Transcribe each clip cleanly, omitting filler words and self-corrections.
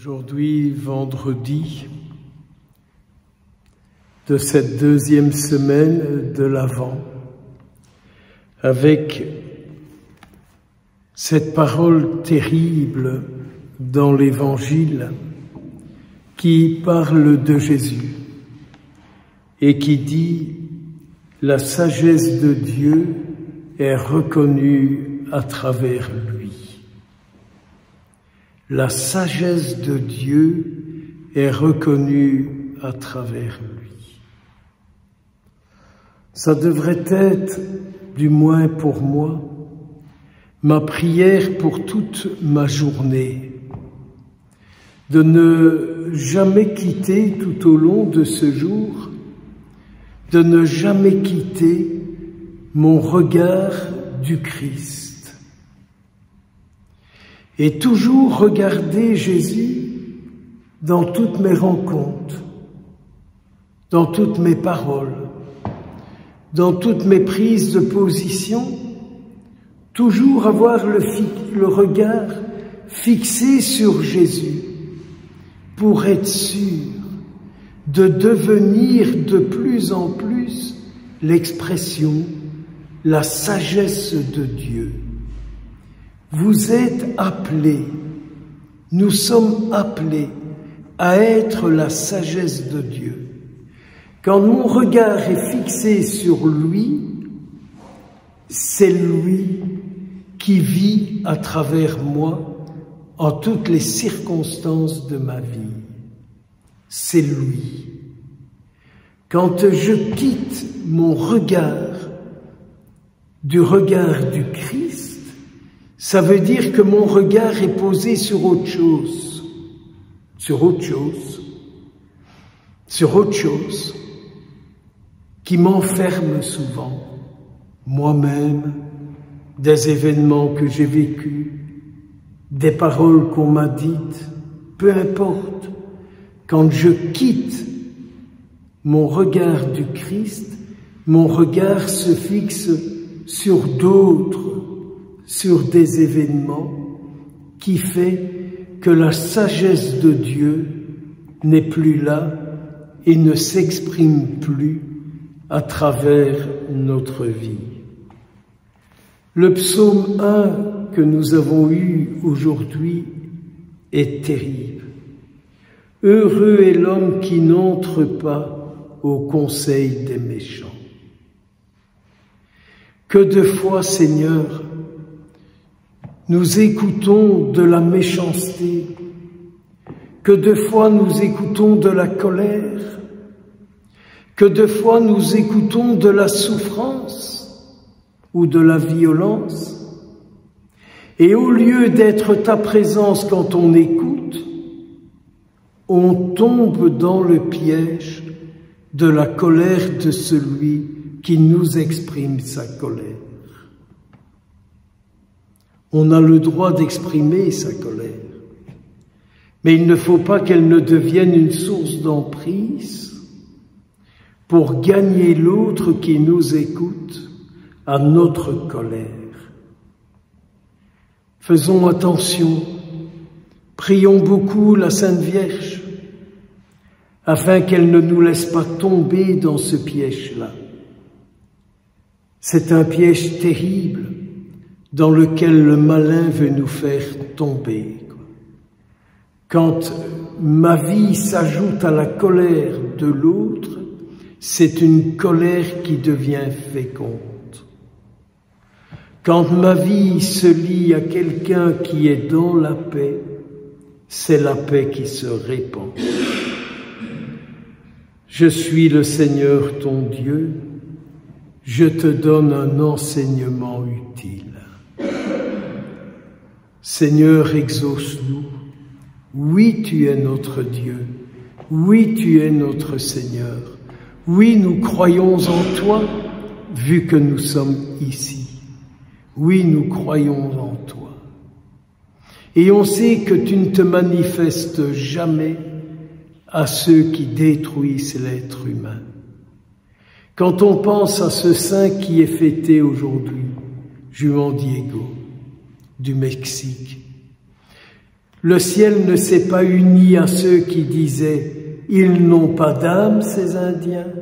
Aujourd'hui, vendredi de cette deuxième semaine de l'Avent, avec cette parole terrible dans l'Évangile qui parle de Jésus et qui dit « La sagesse de Dieu est reconnue à travers lui ». La sagesse de Dieu est reconnue à travers lui. Ça devrait être, du moins pour moi, ma prière pour toute ma journée, de ne jamais quitter tout au long de ce jour, de ne jamais quitter mon regard du Christ. Et toujours regarder Jésus dans toutes mes rencontres, dans toutes mes paroles, dans toutes mes prises de position, toujours avoir le regard fixé sur Jésus pour être sûr de devenir de plus en plus l'expression, la sagesse de Dieu. Vous êtes appelés, nous sommes appelés à être la sagesse de Dieu. Quand mon regard est fixé sur lui, c'est lui qui vit à travers moi en toutes les circonstances de ma vie. C'est lui. Quand je quitte mon regard du Christ, ça veut dire que mon regard est posé sur autre chose, qui m'enferme souvent, moi-même, des événements que j'ai vécus, des paroles qu'on m'a dites, peu importe. Quand je quitte mon regard du Christ, mon regard se fixe sur d'autres, sur des événements qui fait que la sagesse de Dieu n'est plus là et ne s'exprime plus à travers notre vie. Le psaume 1 que nous avons eu aujourd'hui est terrible. Heureux est l'homme qui n'entre pas au conseil des méchants. Que de fois, Seigneur, nous écoutons de la méchanceté, que de fois nous écoutons de la colère, que de fois nous écoutons de la souffrance ou de la violence, et au lieu d'être ta présence quand on écoute, on tombe dans le piège de la colère de celui qui nous exprime sa colère. On a le droit d'exprimer sa colère, mais il ne faut pas qu'elle ne devienne une source d'emprise pour gagner l'autre qui nous écoute à notre colère. Faisons attention, prions beaucoup la Sainte Vierge, afin qu'elle ne nous laisse pas tomber dans ce piège-là. C'est un piège terrible dans lequel le malin veut nous faire tomber. Quand ma vie s'ajoute à la colère de l'autre, c'est une colère qui devient féconde. Quand ma vie se lie à quelqu'un qui est dans la paix, c'est la paix qui se répand. Je suis le Seigneur ton Dieu, je te donne un enseignement utile. Seigneur, exauce-nous. Oui, tu es notre Dieu. Oui, tu es notre Seigneur. Oui, nous croyons en toi, vu que nous sommes ici. Oui, nous croyons en toi. Et on sait que tu ne te manifestes jamais à ceux qui détruisent l'être humain. Quand on pense à ce saint qui est fêté aujourd'hui, Juan Diego, du Mexique, Le ciel ne s'est pas uni à ceux qui disaient « Ils n'ont pas d'âme, ces Indiens ».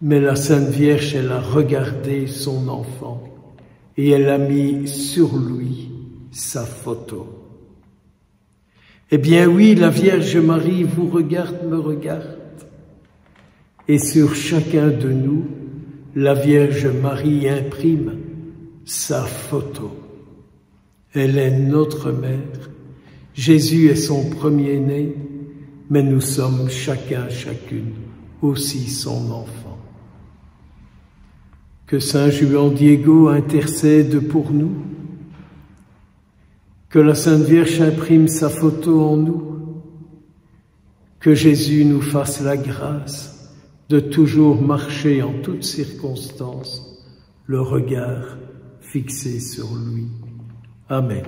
Mais la Sainte Vierge, elle a regardé son enfant et elle a mis sur lui sa photo. Eh bien oui, la Vierge Marie vous regarde, me regarde. Et sur chacun de nous, la Vierge Marie imprime sa photo. Elle est notre mère. Jésus est son premier-né, mais nous sommes chacun, chacune, aussi son enfant. Que Saint Juan Diego intercède pour nous, que la Sainte Vierge imprime sa photo en nous, que Jésus nous fasse la grâce de toujours marcher en toutes circonstances, le regard fixé sur lui. Amen.